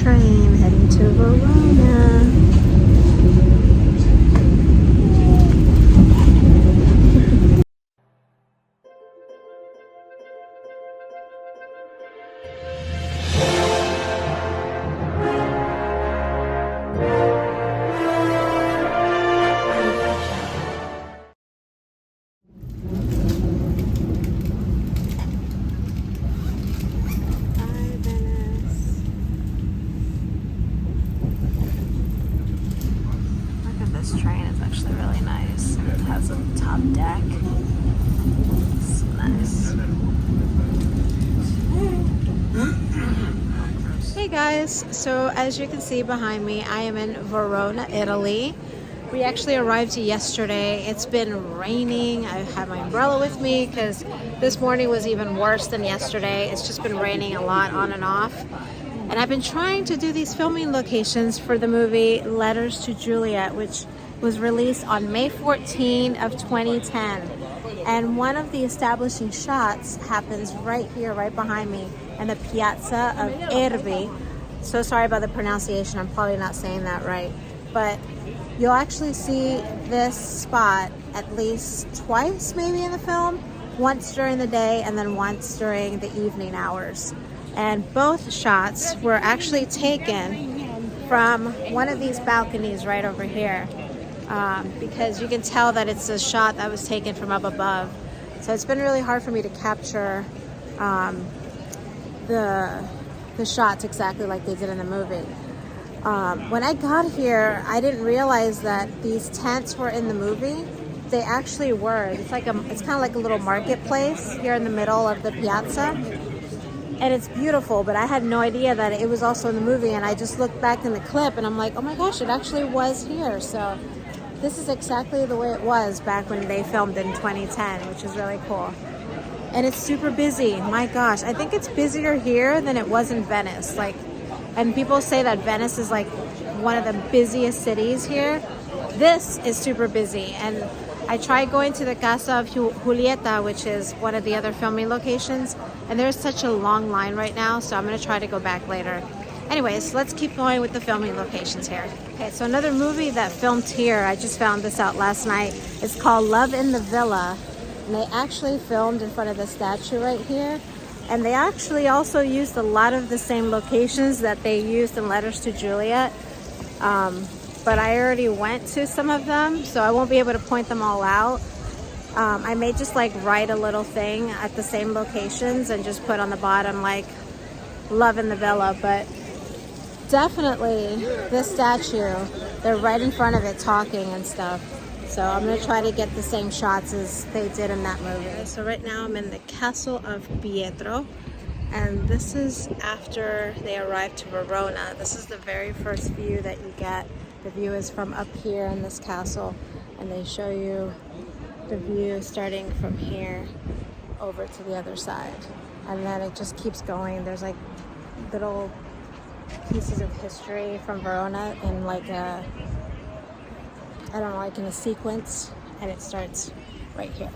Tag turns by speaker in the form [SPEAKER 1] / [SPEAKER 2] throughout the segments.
[SPEAKER 1] train heading to Verona. This train is actually really nice. It has a top deck. It's nice. Hey guys, so as you can see behind me, I am in Verona, Italy. We actually arrived yesterday. It's been raining. I had my umbrella with me because this morning was even worse than yesterday. It's just been raining a lot on and off. And I've been trying to do these filming locations for the movie Letters to Juliet, which was released on May 14 of 2010. And one of the establishing shots happens right here, right behind me, in the Piazza of Erbi. So sorry about the pronunciation. I'm probably not saying that right. But you'll actually see this spot at least twice maybe in the film. Once during the day and then once during the evening hours. And both shots were actually taken from one of these balconies right over here, because you can tell that it's a shot that was taken from up above. So it's been really hard for me to capture the shots exactly like they did in the movie. When I got here, I didn't realize that these tents were in the movie. They actually were. It's kind of like a little marketplace here in the middle of the piazza. And it's beautiful, but I had no idea that it was also in the movie. And I just looked back in the clip and I'm like, oh my gosh, it actually was here. So this is exactly the way it was back when they filmed in 2010, which is really cool. And it's super busy. My gosh, I think it's busier here than it was in Venice. And people say that Venice is like one of the busiest cities here. This is super busy. And I tried going to the Castel Julieta, which is one of the other filming locations, and there's such a long line right now, so I'm going to try to go back later. Anyways, let's keep going with the filming locations here. Okay, so another movie that filmed here, I just found this out last night. It's called Love in the Villa, and they actually filmed in front of the statue right here. And they actually also used a lot of the same locations that they used in Letters to Juliet. But I already went to some of them, so I won't be able to point them all out. I may just write a little thing at the same locations and just put on the bottom Love in the Villa. But definitely this statue, they're right in front of it talking and stuff. So I'm gonna try to get the same shots as they did in that movie. So right now I'm in the Castel of Pietro, and this is after they arrived to Verona. This is the very first view that you get. The view is from up here in this castle, and they show you the view starting from here over to the other side. And then it just keeps going. There's little pieces of history from Verona in in a sequence, and it starts right here.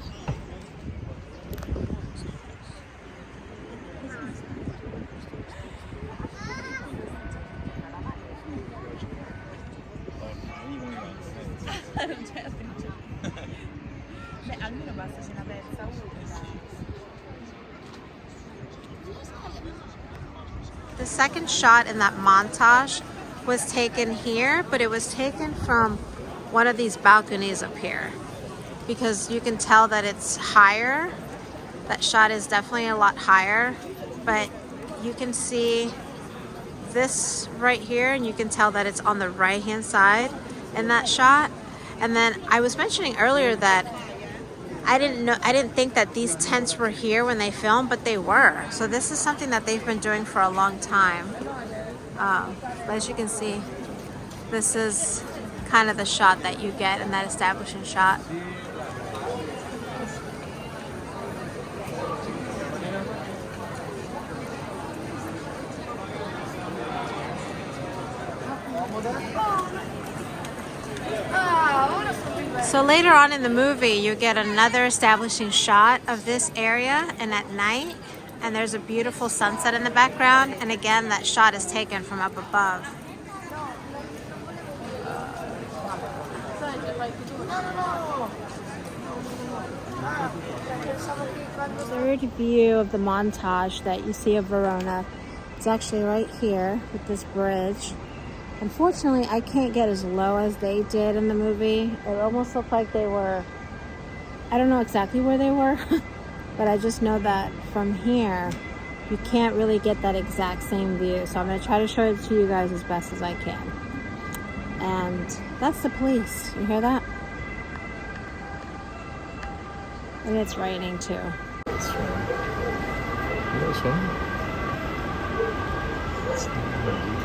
[SPEAKER 1] The second shot in that montage was taken here, but it was taken from one of these balconies up here, because you can tell that it's higher. That shot is definitely a lot higher, but you can see this right here, and you can tell that it's on the right hand side in that shot. And then I was mentioning earlier that I didn't think that these tents were here when they filmed, but they were. So this is something that they've been doing for a long time. But as you can see, this is kind of the shot that you get in that establishing shot. So later on in the movie, you get another establishing shot of this area, and at night, and there's a beautiful sunset in the background. And again, that shot is taken from up above. Third view of the montage that you see of Verona. It's actually right here with this bridge. Unfortunately, I can't get as low as they did in the movie. It almost looked like they were, I don't know exactly where they were, but I just know that from here, you can't really get that exact same view. So I'm gonna try to show it to you guys as best as I can. And that's the police, you hear that? And it's raining too.
[SPEAKER 2] That's right. That's right.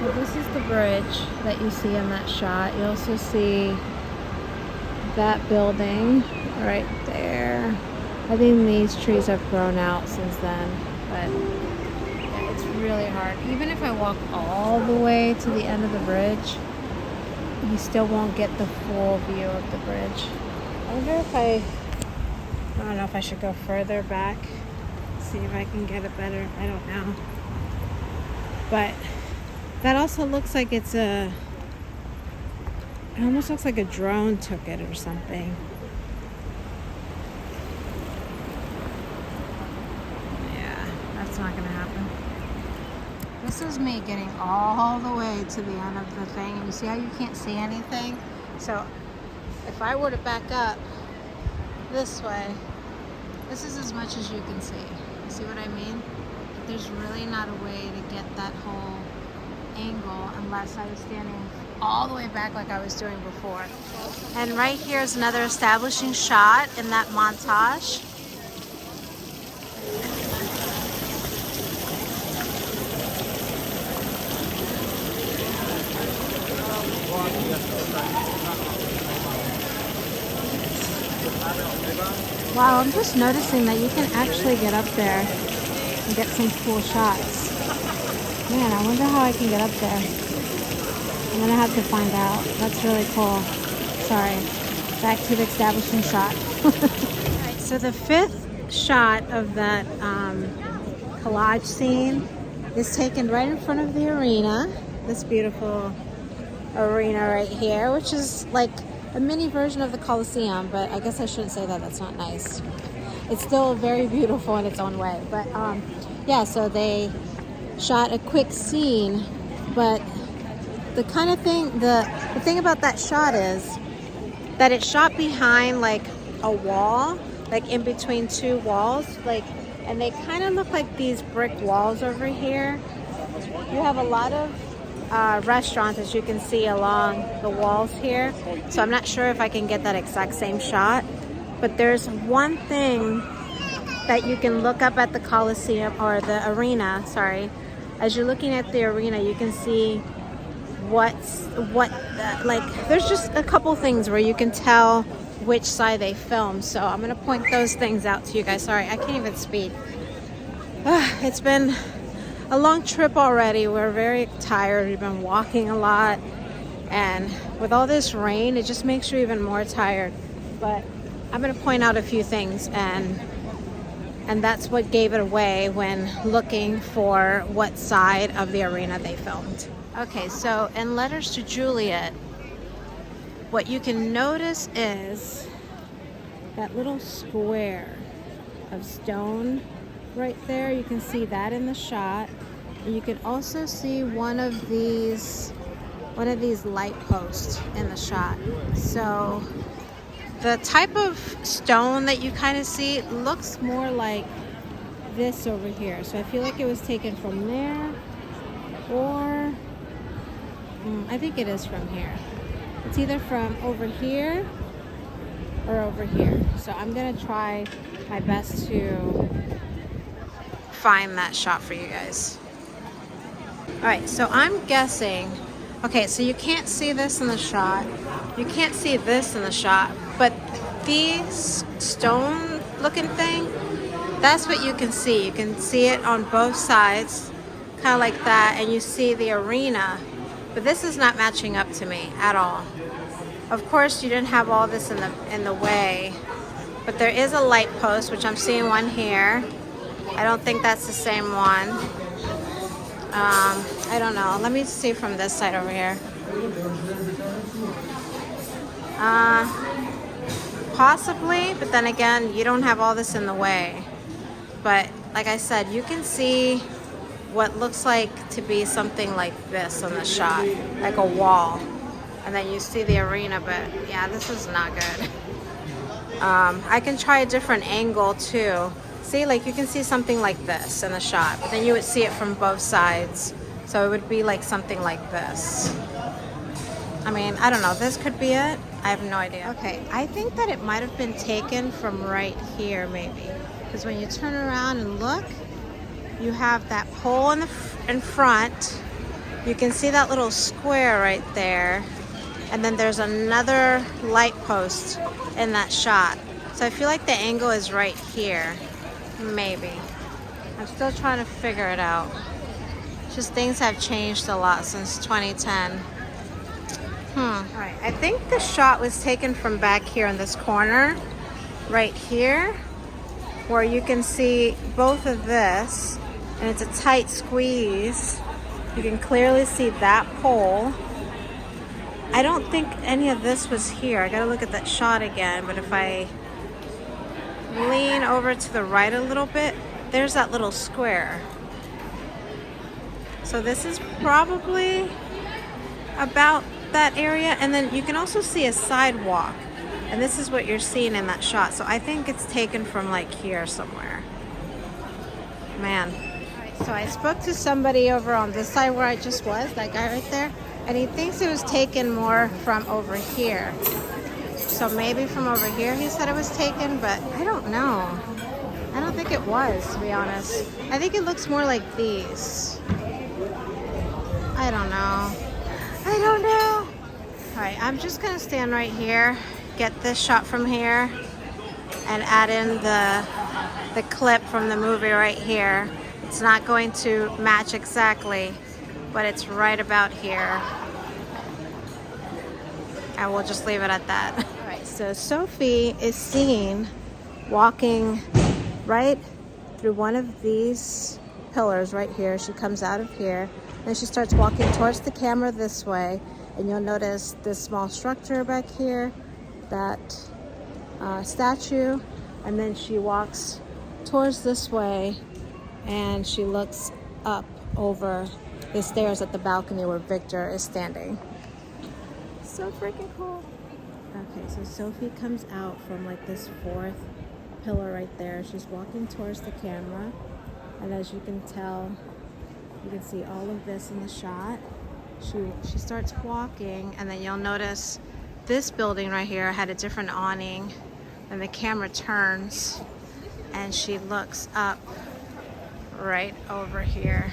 [SPEAKER 1] So this is the bridge that you see in that shot. You also see that building right there. I think these trees have grown out since then, but yeah, it's really hard. Even if I walk all the way to the end of the bridge, you still won't get the full view of the bridge. I wonder if I don't know if I should go further back, see if I can get it better. I don't know. But that also looks like it almost looks like a drone took it or something. Yeah, that's not gonna happen. This is me getting all the way to the end of the thing, and you see how you can't see anything? So if I were to back up this way, this is as much as you can see. You see what I mean? There's really not a way to get that whole angle unless I was standing all the way back like I was doing before. And right here is another establishing shot in that montage. Wow, I'm just noticing that you can actually get up there and get some cool shots. Man, I wonder how I can get up there. I'm gonna have to find out. That's really cool. Sorry, back to the establishing shot. Alright, so the fifth shot of that collage scene is taken right in front of the arena. This beautiful arena right here, which is like a mini version of the Coliseum, but I guess I shouldn't say that. That's not nice. It's still very beautiful in its own way. But yeah, so they shot a quick scene, but the kind of thing, the thing about that shot is that it's shot behind like a wall, like in between two walls, like, and they kind of look like these brick walls over here. You have a lot of restaurants, as you can see, along the walls here. So I'm not sure if I can get that exact same shot, but there's one thing that you can look up at the Coliseum, or the arena, sorry. As you're looking at the arena, you can see like there's just a couple things where you can tell which side they filmed. So I'm gonna point those things out to you guys. Sorry, I can't even speak. It's been a long trip already. We're very tired. We've been walking a lot, and with all this rain, it just makes you even more tired. But I'm gonna point out a few things, and that's what gave it away when looking for what side of the arena they filmed. Okay, so in Letters to Juliet, what you can notice is that little square of stone right there. You can see that in the shot. And you can also see one of these light posts in the shot. So the type of stone that you kind of see looks more like this over here. So I feel like it was taken from there, or I think it is from here. It's either from over here or over here. So I'm gonna try my best to find that shot for you guys. All right, so I'm guessing, okay, so you can't see this in the shot. You can't see this in the shot, but these stone looking thing, that's what you can see. You can see it on both sides, kind of like that, and you see the arena, but this is not matching up to me at all. Of course, you didn't have all this in the way, but there is a light post, which I'm seeing one here, I don't think that's the same one. I don't know. Let me see from this side over here. Possibly, but then again, you don't have all this in the way. But like I said, you can see what looks like to be something like this on the shot, like a wall. And then you see the arena, but yeah, this is not good. I can try a different angle too. See, like you can see something like this in the shot, but then you would see it from both sides. So it would be like something like this. I mean, I don't know, this could be it. I have no idea. Okay, I think that it might have been taken from right here maybe. Because when you turn around and look, you have that pole in front. You can see that little square right there. And then there's another light post in that shot. So I feel like the angle is right here. Maybe. I'm still trying to figure it out. Just things have changed a lot since 2010. Alright, I think the shot was taken from back here in this corner. Right here. Where you can see both of this. And it's a tight squeeze. You can clearly see that pole. I don't think any of this was here. I gotta look at that shot again, but if I lean over to the right a little bit, there's that little square. So this is probably about that area. And then you can also see a sidewalk. And this is what you're seeing in that shot. So I think it's taken from like here somewhere. Man. So I spoke to somebody over on this side where I just was, that guy right there, and he thinks it was taken more from over here. So maybe from over here he said it was taken, but I don't know. I don't think it was, to be honest. I think it looks more like these. I don't know. I don't know. All right, I'm just gonna stand right here, get this shot from here, and add in the clip from the movie right here. It's not going to match exactly, but it's right about here. And we'll just leave it at that. All right, so Sophie is seen walking right through one of these pillars right here. She comes out of here, then she starts walking towards the camera this way, and you'll notice this small structure back here, that statue, and then she walks towards this way, and she looks up over the stairs at the balcony where Victor is standing. So freaking cool. Okay, so Sophie comes out from like this fourth pillar right there. She's walking towards the camera, and as you can tell, you can see all of this in the shot. She starts walking, and then you'll notice this building right here had a different awning, and the camera turns and she looks up right over here,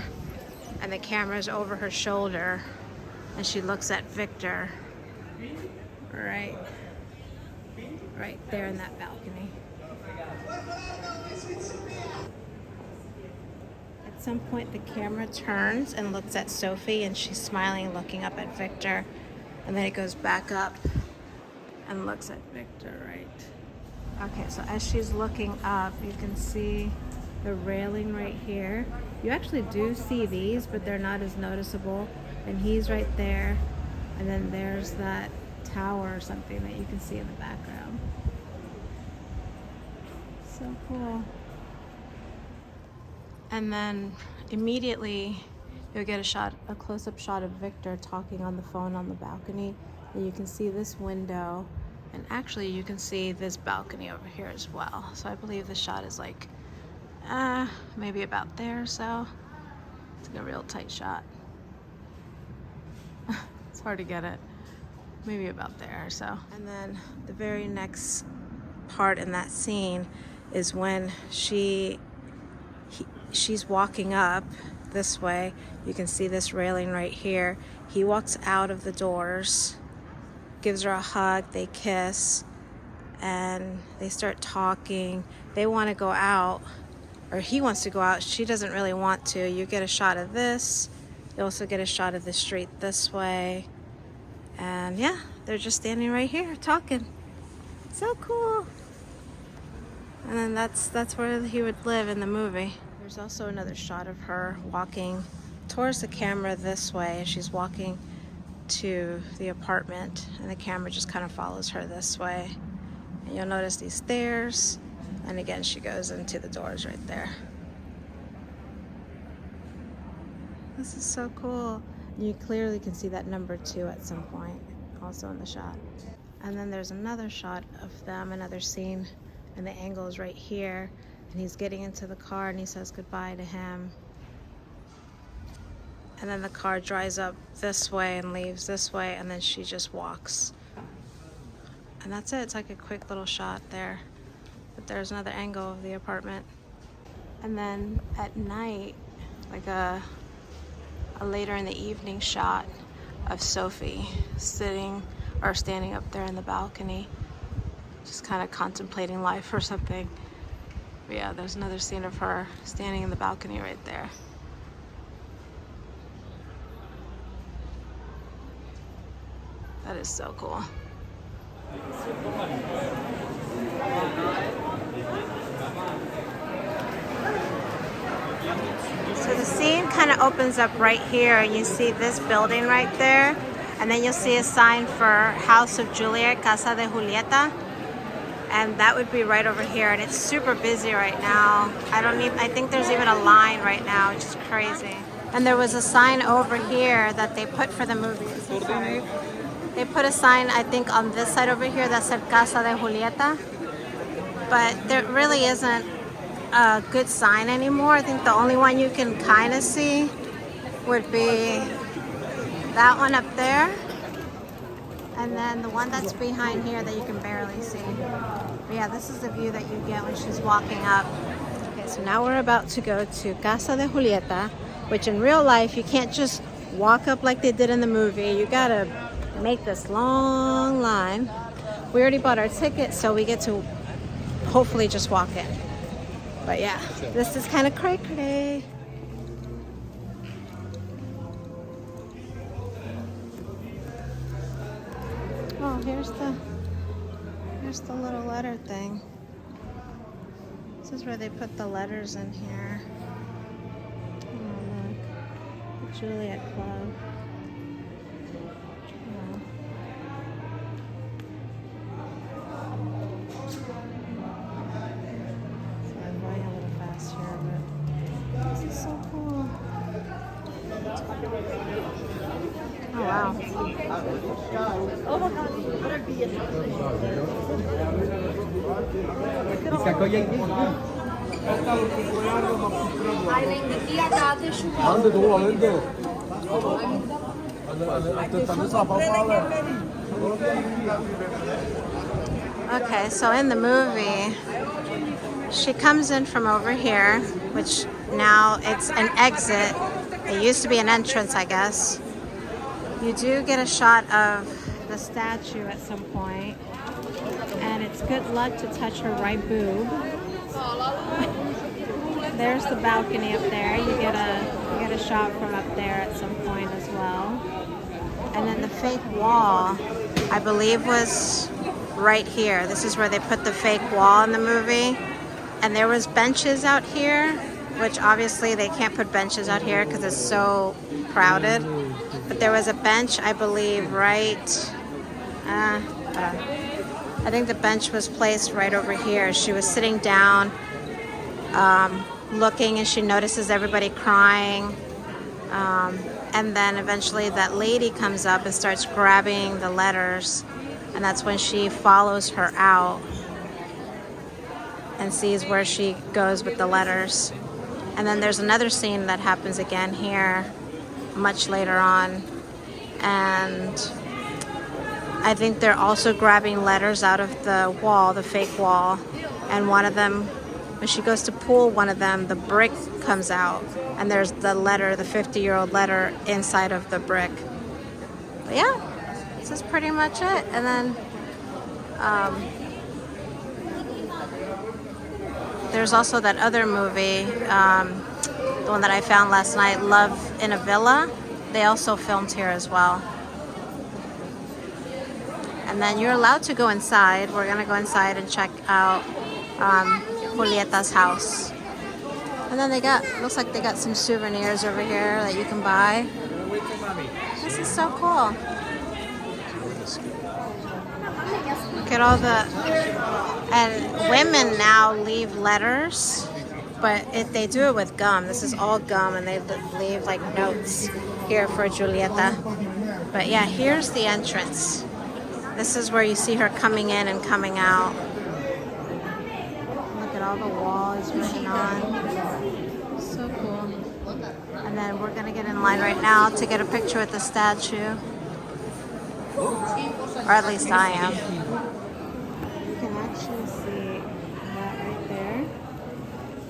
[SPEAKER 1] and the camera's over her shoulder, and she looks at Victor right there in that balcony. At some point the camera turns and looks at Sophie, and she's smiling, looking up at Victor, and then it goes back up and looks at Victor, right? Okay, so as she's looking up, you can see the railing right here. You actually do see these, but they're not as noticeable. And he's right there. And then there's that tower or something that you can see in the background. So cool. And then immediately you'll get a close-up shot of Victor talking on the phone on the balcony. And you can see this window. And actually you can see this balcony over here as well. So I believe the shot is like maybe about there, so it's like a real tight shot. It's hard to get it. Maybe about there, so. And then the very next part in that scene is when she's walking up this way. You can see this railing right here. He walks out of the doors, gives her a hug, they kiss, and they start talking. They want to go out, or he wants to go out. She doesn't really want to. You get a shot of this. You also get a shot of the street this way. And yeah, they're just standing right here talking. So cool. And then that's where he would live in the movie. There's also another shot of her walking towards the camera this way. She's walking to the apartment, and the camera just kind of follows her this way. And you'll notice these stairs, and again, she goes into the doors right there. This is so cool. You clearly can see that number 2 at some point, also in the shot. And then there's another shot of them, another scene, and the angle is right here. And he's getting into the car, and he says goodbye to him. And then the car drives up this way and leaves this way, and then she just walks. And that's it. It's like a quick little shot there. But there's another angle of the apartment. And then at night, like a later in the evening shot of Sophie sitting or standing up there in the balcony, just kind of contemplating life or something. But yeah, there's another scene of her standing in the balcony right there. That is so cool. So the scene kind of opens up right here, and you see this building right there, and then you'll see a sign for House of Juliet, Casa de Julieta, and that would be right over here, and it's super busy right now. I think there's even a line right now, which is crazy. And there was a sign over here that they put for the movie. They put a sign, I think, on this side over here that said Casa de Julieta, but there really isn't a good sign anymore. I think the only one you can kind of see would be that one up there, and then the one that's behind here that you can barely see. But yeah, this is the view that you get when she's walking up. Okay, so now we're about to go to Casa de Julieta, which in real life you can't just walk up like they did in the movie. You gotta make this long line. We already bought our ticket, so we get to hopefully just walk in. But yeah, this is kind of cray-cray. Oh, here's the little letter thing. This is where they put the letters in here. Oh, look. The Juliet Club. Oh. So I'm going a little fast here, but this is so cool. Oh, wow. Okay, so in the movie, she comes in from over here, which now it's an exit. It used to be an entrance, I guess. You do get a shot of the statue at some point, and it's good luck to touch her right boob. There's the balcony up there. You get a shot from up there at some point as well. And then the fake wall, I believe, was right here. This is where they put the fake wall in the movie. And there was benches out here, which obviously they can't put benches out here because it's so crowded. But there was a bench, I believe, right. I think the bench was placed right over here. She was sitting down, looking, and she notices everybody crying. And then eventually that lady comes up and starts grabbing the letters. And that's when she follows her out and sees where she goes with the letters. And then there's another scene that happens again here much later on. And I think they're also grabbing letters out of the wall, the fake wall. And one of them, when she goes to pull one of them, the brick comes out. And there's the letter, the 50-year-old letter inside of the brick. But yeah, this is pretty much it. And then there's also that other movie, the one that I found last night, Love in a Villa. They also filmed here as well. And then you're allowed to go inside. We're gonna go inside and check out Julieta's house. And then they got, looks like they got some souvenirs over here that you can buy. This is so cool. Look at all the, and women now leave letters, but if they do it with gum. This is all gum, and they leave like notes here for Julieta. But yeah, here's the entrance. This is where you see her coming in and coming out. Look at all the walls written on. So cool. And then we're gonna get in line right now to get a picture with the statue. Or at least I am. You can actually see that right there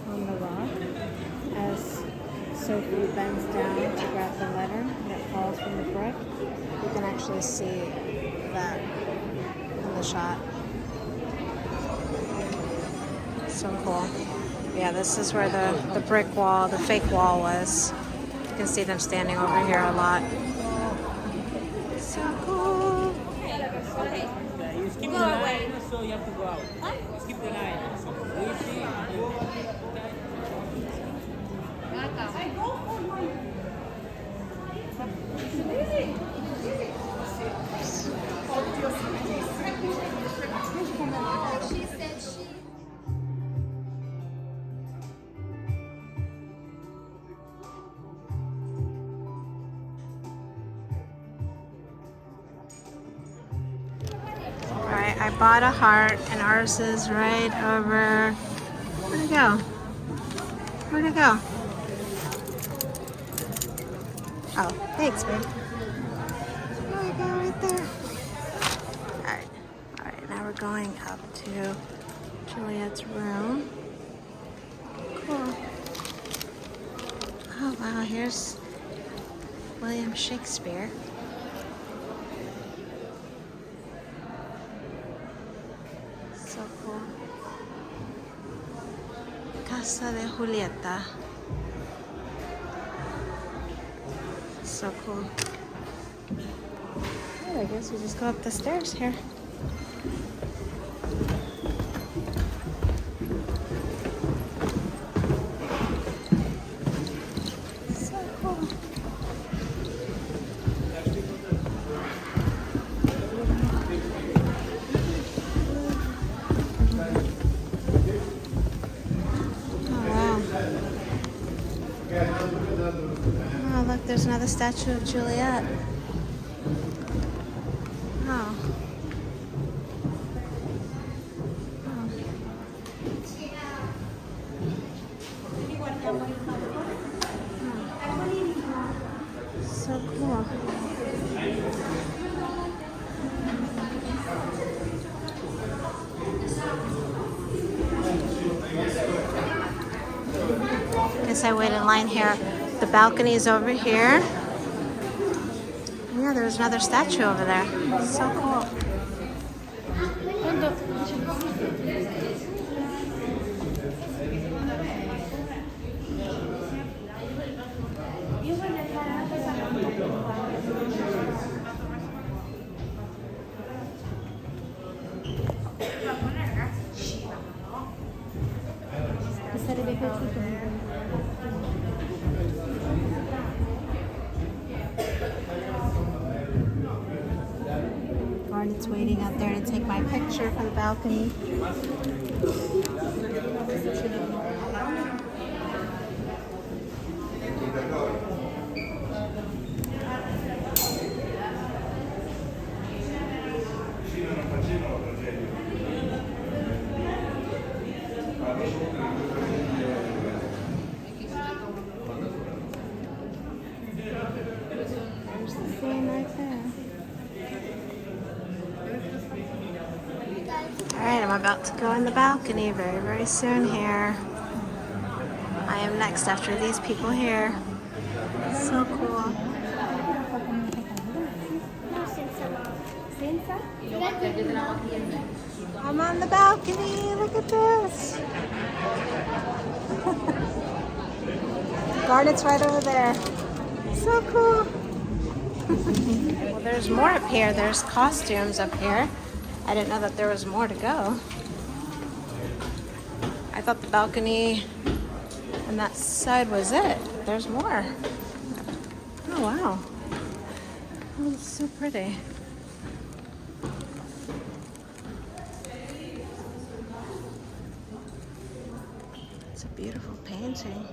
[SPEAKER 1] on the rock as Sophie bends down to grab the letter that falls from the brick. You can actually see that in the shot. So cool. Yeah, this is where the brick wall, the fake wall was. You can see them standing over here a lot. So cool.
[SPEAKER 3] You skip the line, so you have to go out. Skip the line.
[SPEAKER 1] Alright, I bought a heart and ours is right over. Where'd it go? Where'd it go? Oh, thanks, babe. There we go, right there. Alright, now we're going up to Juliet's room. Cool. Oh wow, here's William Shakespeare. So cool. Casa de Julieta. So cool. Oh, I guess we just go up the stairs here. So cool. Oh, look, there's another statue of Juliet. Oh. So cool. Guess I wait in line here. The balcony is over here. Yeah, there's another statue over there. So cool. It's waiting out there to take my picture from the balcony. There's the scene right there. Alright, I'm about to go in the balcony very, very soon here. I am next after these people here. So cool. I'm on the balcony. Look at this. Garnet's right over there. So cool. Well, there's more up here. There's costumes up here. I didn't know that there was more to go. I thought the balcony and that side was it. There's more. Oh, wow. Oh, it's so pretty. It's a beautiful painting.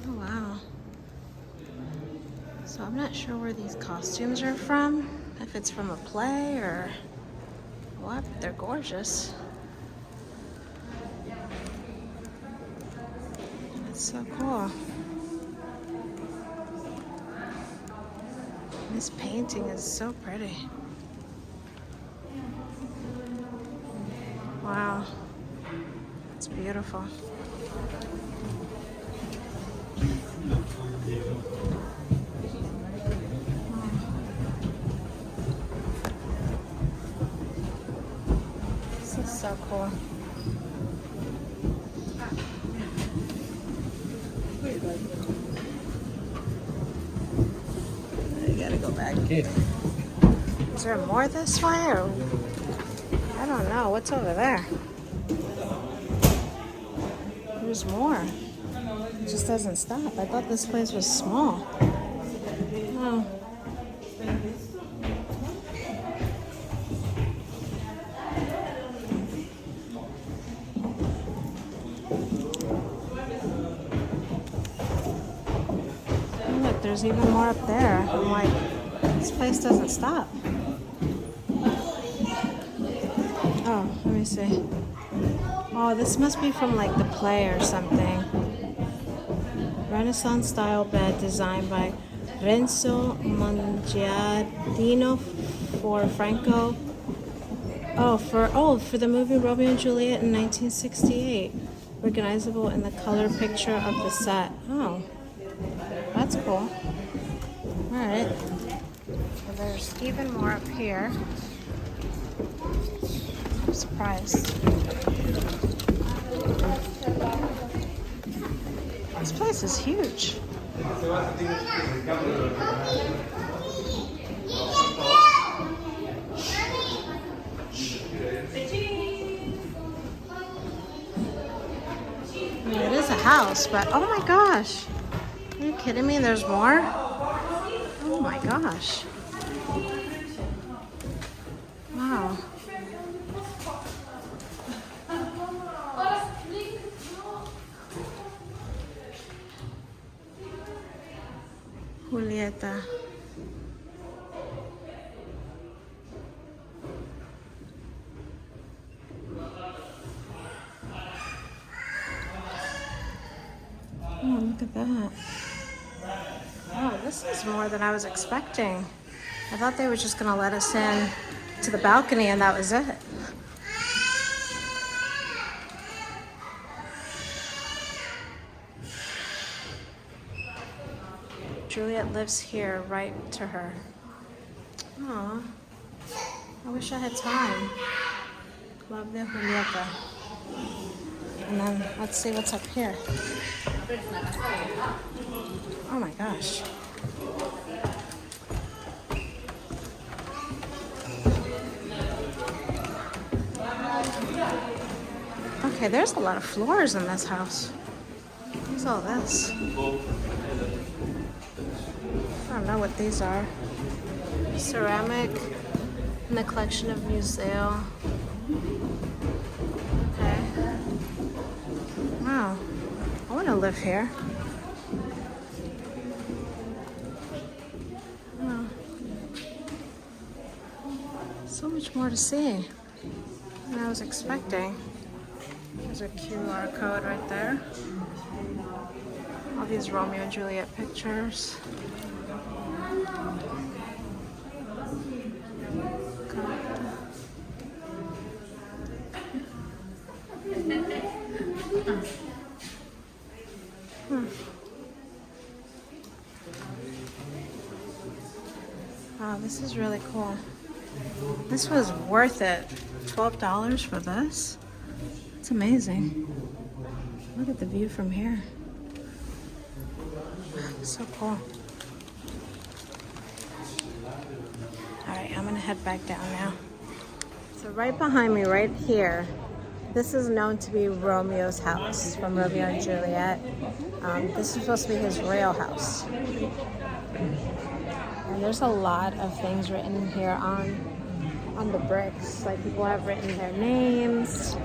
[SPEAKER 1] Oh, wow. So I'm not sure where these costumes are from, if it's from a play or what, but they're gorgeous. It's so cool. This painting is so pretty. Wow. It's beautiful. This is so cool. I gotta go back. Is there more this way or? I don't know. What's over there? There's more. It just doesn't stop. I thought this place was small. Oh. Look, there's even more up there. I'm like, this place doesn't stop. Oh, let me see. Oh, this must be from like the play or something. Renaissance style bed designed by Renzo Mongiardino for Franco. For the movie Romeo and Juliet in 1968. Recognizable in the color picture of the set. Oh, that's cool. All right. Well, there's even more up here. I'm surprised. This place is huge. I mean, it is a house, but oh my gosh. Are you kidding me? There's more? Oh my gosh. Wow. Julieta. Oh, look at that. Oh, this is more than I was expecting. I thought they were just going to let us in to the balcony and that was it. Juliet lives here, right to her. Aw, I wish I had time. Love the Julieta. And then let's see what's up here. Oh my gosh. Okay, there's a lot of floors in this house. What's all this? I don't know what these are. Ceramic in the collection of Museo. Okay. Wow. I want to live here. Wow. So much more to see than I was expecting. There's a QR code right there. All these Romeo and Juliet pictures. Wow, this is really cool. This was worth it. $12 for this? It's amazing. Look at the view from here. So cool. All right, I'm gonna head back down now. So right behind me, right here, this is known to be Romeo's house from Romeo and Juliet. This is supposed to be his real house. And there's a lot of things written here on the bricks. Like people have written their names.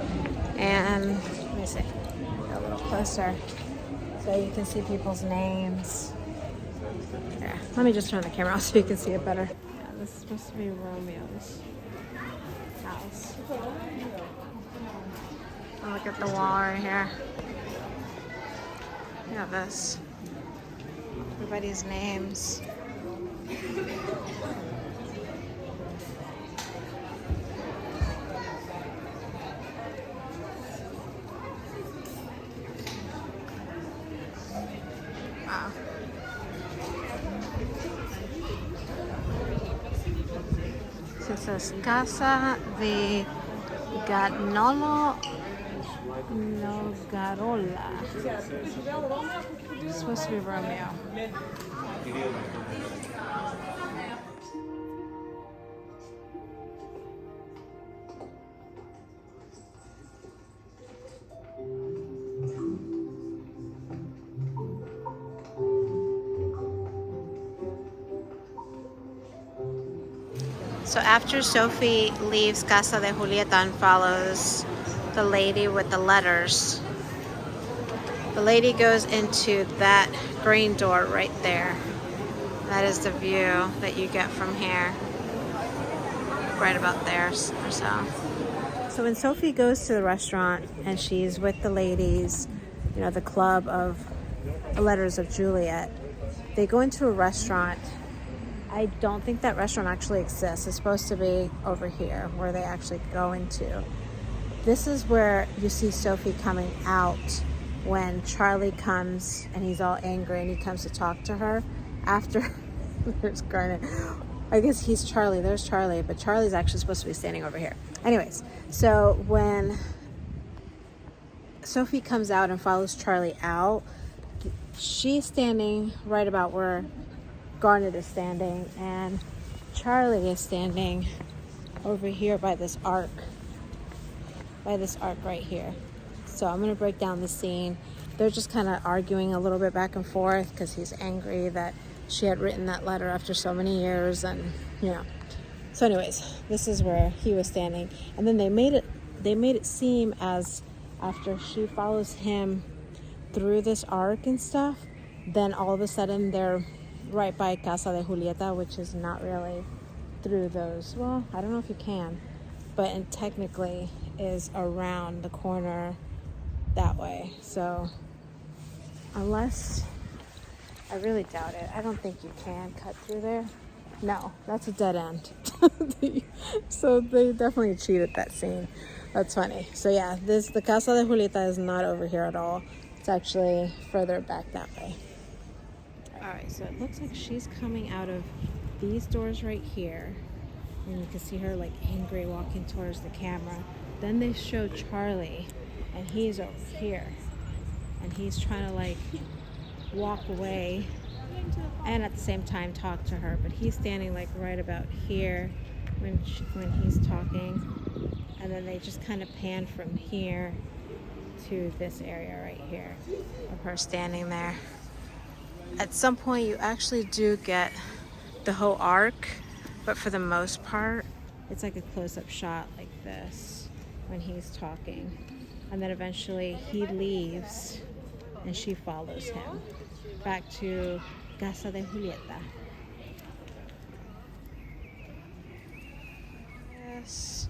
[SPEAKER 1] And let me see, go a little closer so you can see people's names. Here, let me just turn the camera off so you can see it better. Yeah, this is supposed to be Romeo's house. Oh, look at the wall right here. Look at this. Everybody's names. Wow. So it says Casa de Gagnolo Nogarola. It's supposed to be Romeo. So after Sophie leaves Casa de Julieta and follows the lady with the letters, the lady goes into that green door right there. That is the view that you get from here. Right about there or so. So when Sophie goes to the restaurant and she's with the ladies, you know, the club of the Letters of Juliet, they go into a restaurant. I don't think that restaurant actually exists. It's supposed to be over here where they actually go into. This is where you see Sophie coming out when Charlie comes and he's all angry and he comes to talk to her after. There's Garnet. I guess he's Charlie. There's Charlie, but Charlie's actually supposed to be standing over here. Anyways, so when Sophie comes out and follows Charlie out, she's standing right about where Garnet is standing, and Charlie is standing over here by this arc right here. So I'm going to break down the scene. They're just kind of arguing a little bit back and forth because he's angry that she had written that letter after so many years, and you know. So anyways, this is where he was standing, and then they made it seem as after she follows him through this arc and stuff, then all of a sudden they're right by Casa de Julieta, which is not really through those. Well, I don't know if you can, but it technically is around the corner that way. So unless, I really doubt it. I don't think you can cut through there. No, that's a dead end. So they definitely cheated that scene. That's funny. So yeah, the Casa de Julieta is not over here at all. It's actually further back that way. Alright, so it looks like she's coming out of these doors right here. And you can see her like angry walking towards the camera. Then they show Charlie, and he's over here. And he's trying to like walk away and at the same time talk to her. But he's standing like right about here when he's talking. And then they just kind of pan from here to this area right here of her standing there. At some point you actually do get the whole arc, but for the most part it's like a close-up shot like this when he's talking, and then eventually he leaves and she follows him back to Casa de Julieta. Yes.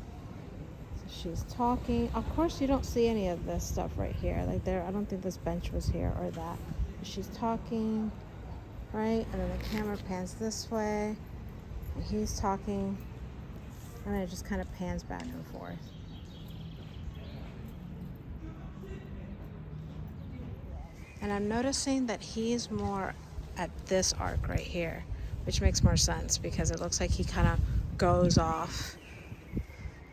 [SPEAKER 1] So she's talking. Of course you don't see any of this stuff right here. Like there, I don't think this bench was here or that. She's talking, right? And then the camera pans this way, and he's talking, and then it just kind of pans back and forth. And I'm noticing that he's more at this arc right here, which makes more sense because it looks like he kind of goes off,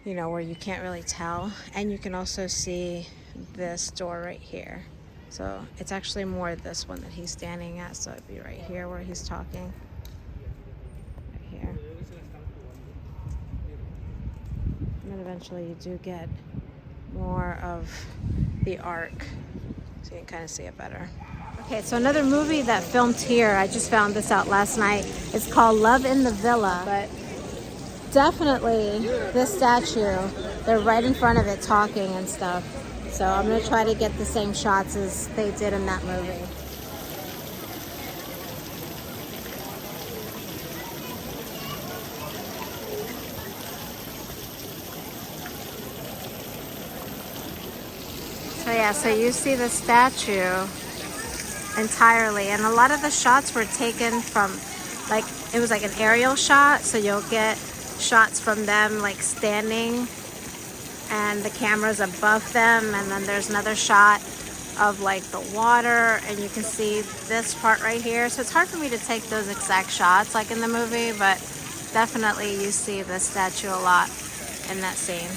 [SPEAKER 1] you know, where you can't really tell. And you can also see this door right here. So it's actually more this one that he's standing at. So it'd be right here where he's talking. Right here. eventually you do get more of the arc, so you can kind of see it better. Okay, so another movie that filmed here, I just found this out last night. It's called Love in the Villa, but definitely this statue, they're right in front of it talking and stuff. So I'm gonna try to get the same shots as they did in that movie. So yeah, so you see the statue entirely, and a lot of the shots were taken from, like, it was like an aerial shot, so you'll get shots from them like standing and the camera's above them, and then there's another shot of like the water, and you can see this part right here. So it's hard for me to take those exact shots like in the movie, but definitely you see the statue a lot in that scene.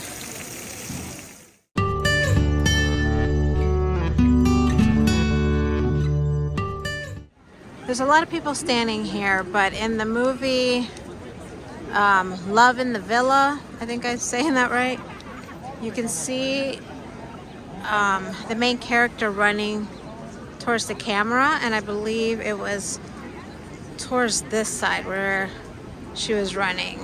[SPEAKER 1] There's a lot of people standing here, but in the movie Love in the Villa, I think I'm saying that right, you can see the main character running towards the camera, and I believe it was towards this side where she was running.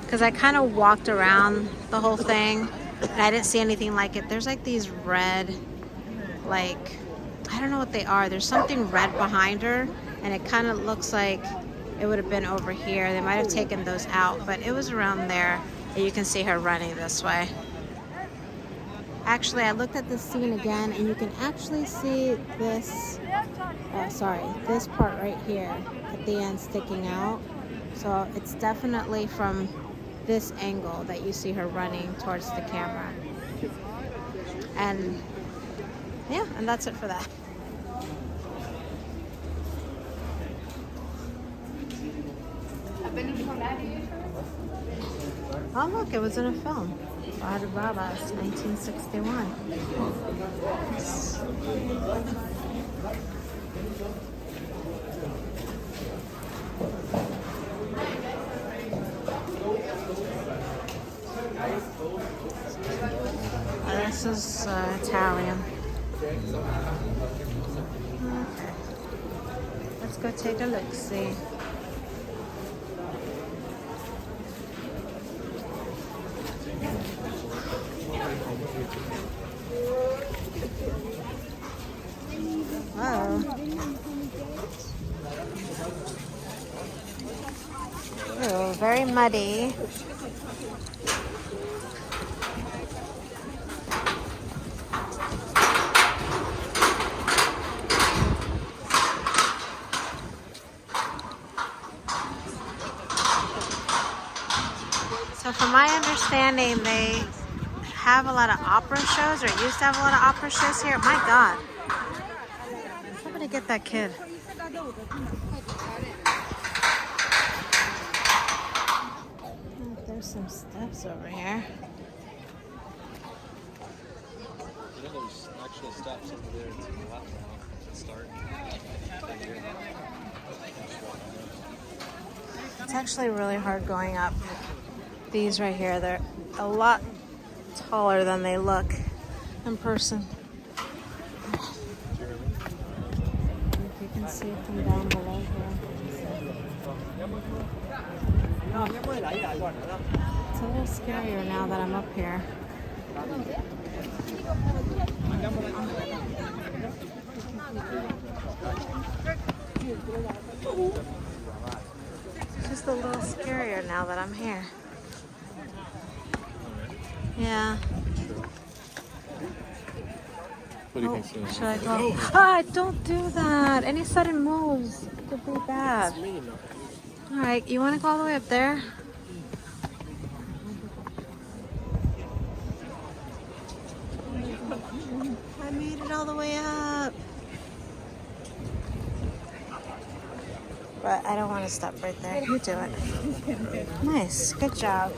[SPEAKER 1] Because I kind of walked around the whole thing and I didn't see anything like it. There's like these red, like, I don't know what they are. There's something red behind her, and it kind of looks like it would have been over here. They might have taken those out, but it was around there, and you can see her running this way. Actually, I looked at this scene again, and you can actually see this, this part right here at the end sticking out. So it's definitely from this angle that you see her running towards the camera. And yeah, and that's it for that. Oh look, it was in a film. Barbas, 1961. This is Italian. Okay. Let's go take a look-see. Wow. Oh, very muddy. So from my understanding, they have a lot of opera shows, or used to have a lot of opera shows here. My God. Somebody get that kid. Oh, there's some steps over here.
[SPEAKER 2] You know, there's actual steps over there to the left now to start.
[SPEAKER 1] It's actually really hard going up these right here. They're a lot taller than they look in person. If you can see from down below here. It's a little scarier now that I'm up here. It's just a little scarier now that I'm here. Yeah.
[SPEAKER 2] What do you think?
[SPEAKER 1] Should I go? Ah, don't do that. Any sudden moves could be bad. All right, you want to go all the way up there? I made it all the way up. But I don't want to stop right there. You do it. Nice. Good job.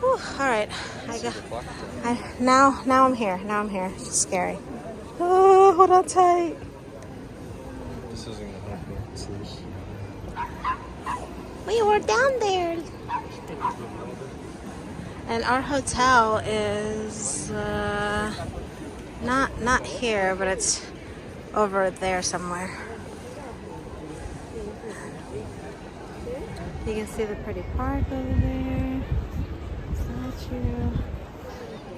[SPEAKER 1] Whew, all right. Now I'm here. Now I'm here. It's scary. Oh, hold on tight.
[SPEAKER 2] This isn't gonna help me. It's loose.
[SPEAKER 1] We were down there. And our hotel is not here, but it's over there somewhere. You can see the pretty park over there. Statue.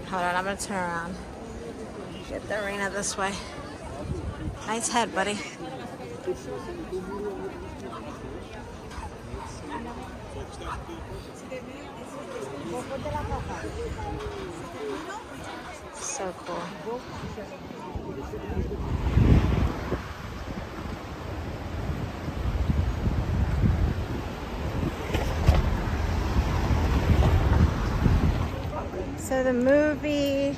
[SPEAKER 1] Hold on, I'm gonna turn around. Get the arena this way. Nice head, buddy. So cool. So the movie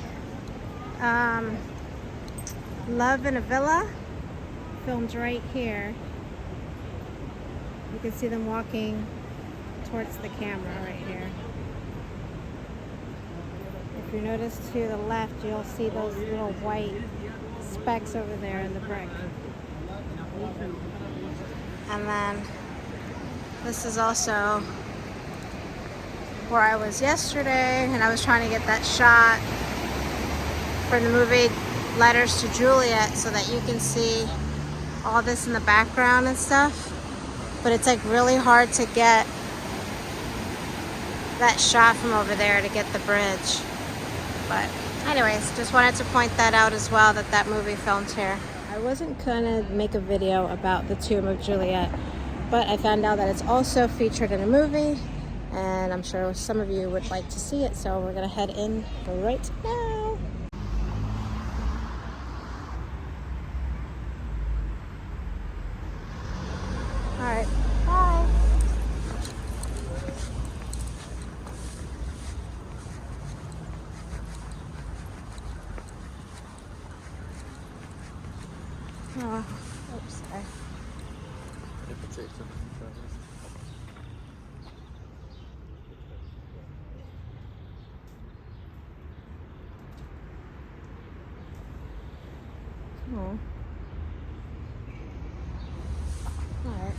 [SPEAKER 1] Love in a Villa filmed right here. You can see them walking towards the camera right here. If you notice to the left, you'll see those little white specks over there in the brick. And then this is also where I was yesterday, and I was trying to get that shot for the movie Letters to Juliet so that you can see all this in the background and stuff. But it's like really hard to get that shot from over there to get the bridge. But anyways, just wanted to point that out as well, that movie filmed here. I wasn't gonna make a video about the Tomb of Juliet, but I found out that it's also featured in a movie, and I'm sure some of you would like to see it, so we're gonna head in right now. All right, bye. Oh, oops, sorry. Oh. All right.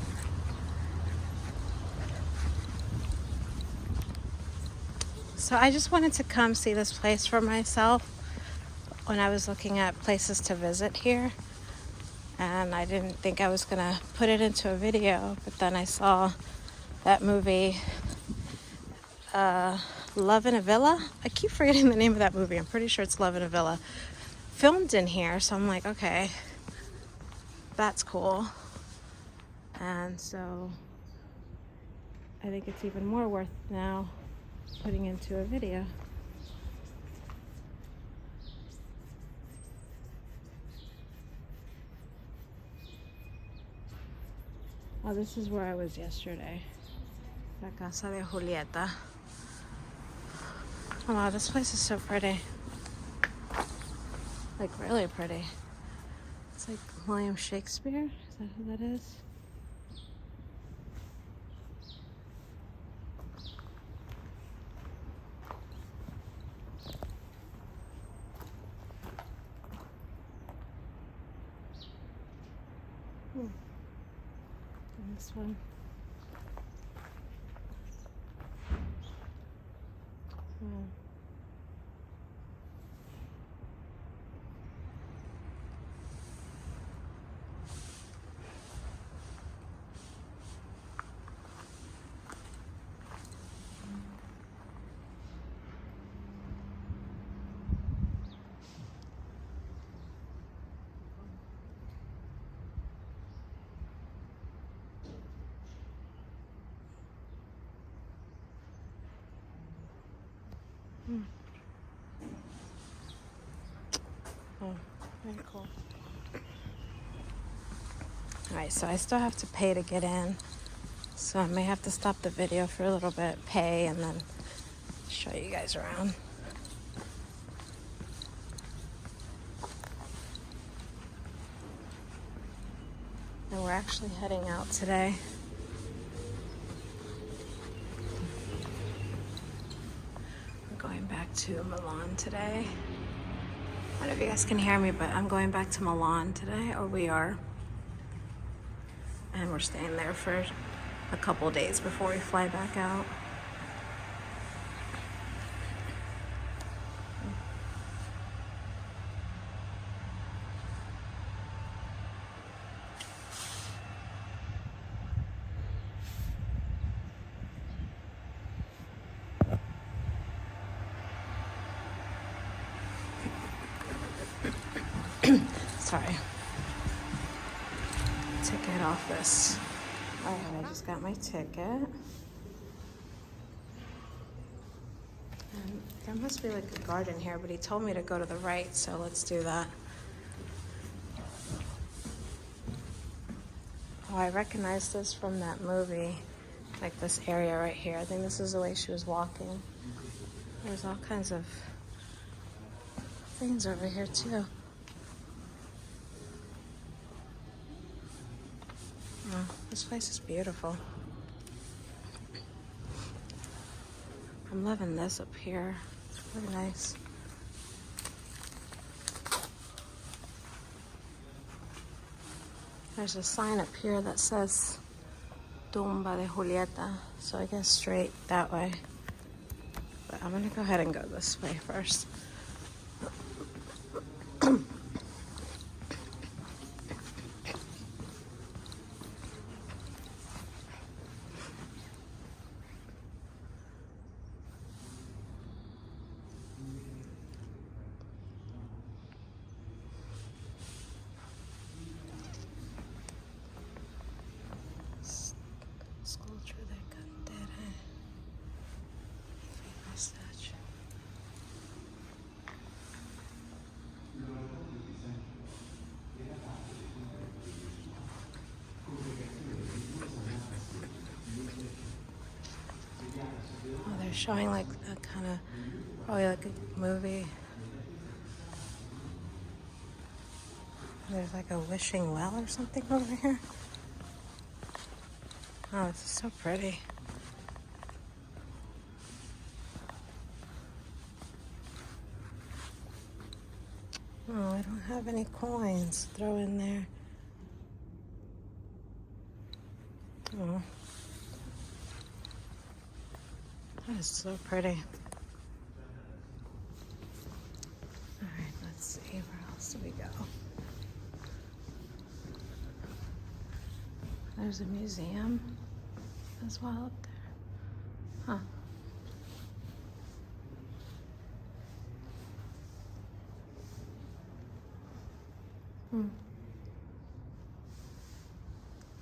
[SPEAKER 1] So I just wanted to come see this place for myself when I was looking at places to visit here. And I didn't think I was gonna put it into a video, but then I saw that movie, Love in a Villa. I keep forgetting the name of that movie. I'm pretty sure it's Love in a Villa. Filmed in here, so I'm like, okay, that's cool. And so I think it's even more worth now putting into a video. Oh, this is where I was yesterday. La Casa de Julieta. Oh wow, this place is so pretty. Like really pretty. It's like William Shakespeare. Is that who that is? And this one. Oh, very cool. Alright, so I still have to pay to get in. So I may have to stop the video for a little bit, pay, and then show you guys around. And we're actually heading out today. Going back to Milan today. I don't know if you guys can hear me, but I'm going back to Milan today, or we are. And we're staying there for a couple days before we fly back out. Sorry. Ticket office. All right, I just got my ticket. And there must be like a garden here, but he told me to go to the right, so let's do that. Oh, I recognize this from that movie, like this area right here. I think this is the way she was walking. There's all kinds of things over here too. Oh, this place is beautiful. I'm loving this up here. It's really nice. There's a sign up here that says Tumba de Julieta, so I guess straight that way. But I'm gonna go ahead and go this way first. Sculpture de Candere. Famous statue. Oh, they're showing like a kind of, probably like a movie. There's like a wishing well or something over here. Oh, this is so pretty. Oh, I don't have any coins to throw in there. Oh. That is so pretty. Alright, let's see. Where else do we go? There's a museum as well up there. Huh.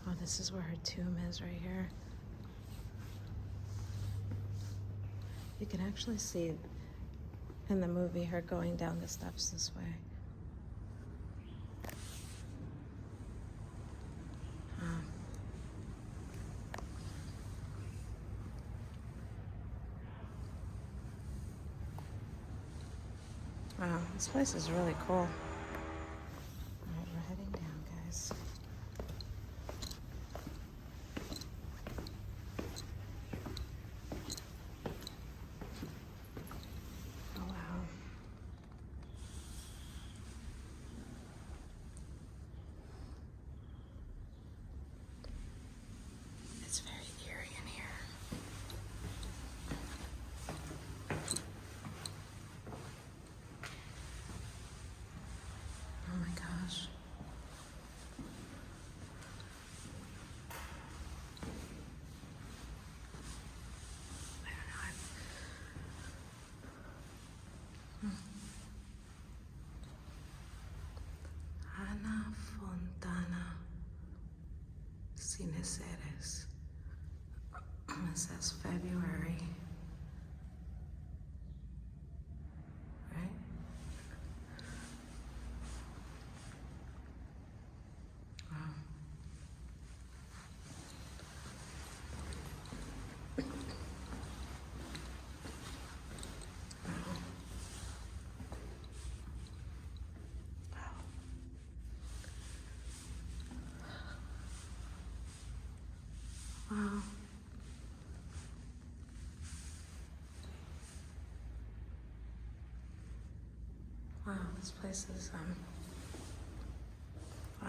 [SPEAKER 1] Oh, this is where her tomb is right here. You can actually see in the movie her going down the steps this way. Wow, this place is really cool. All right, we're heading down, guys. Oh, wow. It's very eerie in here. Oh my gosh. I don't know. Ana Fontana Sineceres. It says February. Right? Wow. Wow. Wow, this place is wow.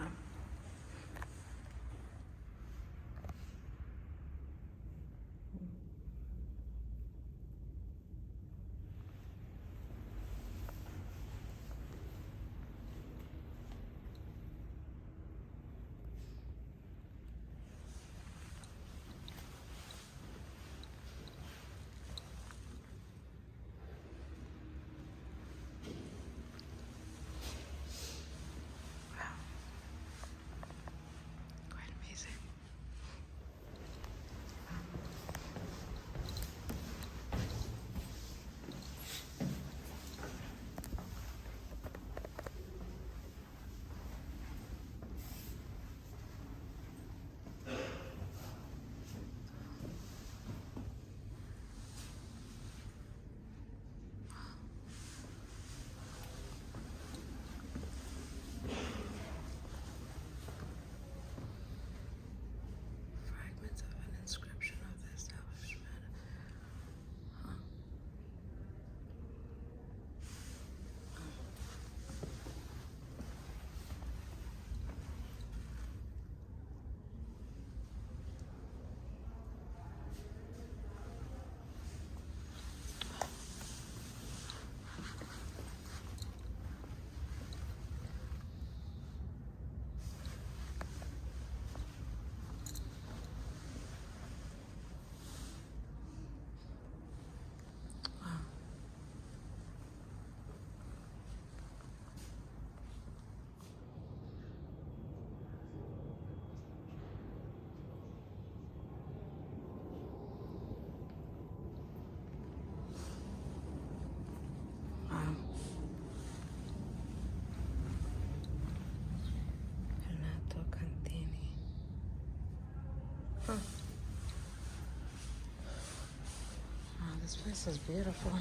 [SPEAKER 1] This place is beautiful.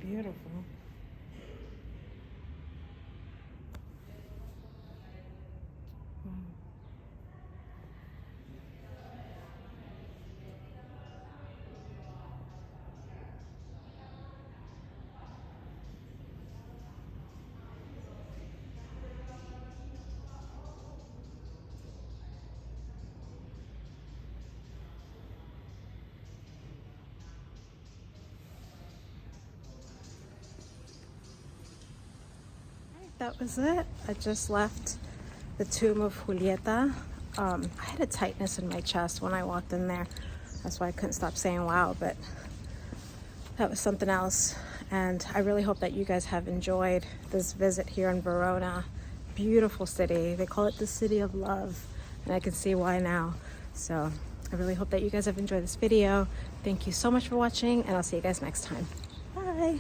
[SPEAKER 1] Beautiful. That was it. I just left the tomb of Julieta. I had a tightness in my chest when I walked in there. That's why I couldn't stop saying wow, but that was something else. And I really hope that you guys have enjoyed this visit here in Verona. Beautiful city. They call it the city of love, and I can see why now. So I really hope that you guys have enjoyed this video. Thank you so much for watching, and I'll see you guys next time. Bye.